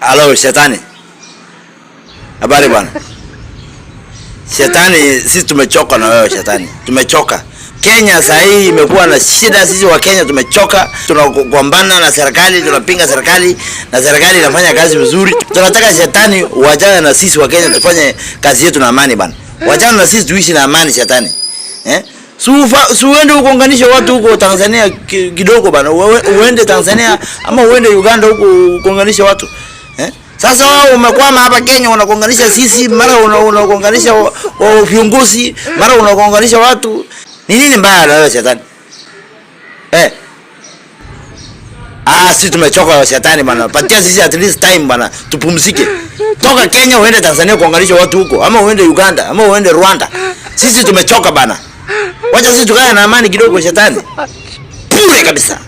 Halo shetani. Habari bwana. Shetani, sisi tumechoka na wewe shetani. Tumechoka. Kenya sasa hii imekuwa na shida, sisi wa Kenya tumechoka. Tunagombana na serikali, tunapinga serikali na serikali inafanya kazi vizuri. Tunataka shetani wajane na sisi wa Kenya tufanye kazi yetu na amani bwana. Wajane na sisi tuishi na amani shetani. Uende ukonganishe watu huko Tanzania kidogo bana. Uende Tanzania ama uende Uganda huko ukonganishe watu. Sasa wao umekwama hapa Kenya unakonganisha sisi, mara unakonganisha viongozi, mara unakonganisha watu. Ni nini mbaya na wewe shetani? Sisi tumechoka shetani bana. Patia sisi at least time bana. Tupumzike. Toka Kenya uende Tanzania kuunganisha watu huko, ama uende Uganda, ama uende Rwanda. Sisi tumechoka bana. Wacha sisi tukae na amani kidogo shetani. Pure kabisa.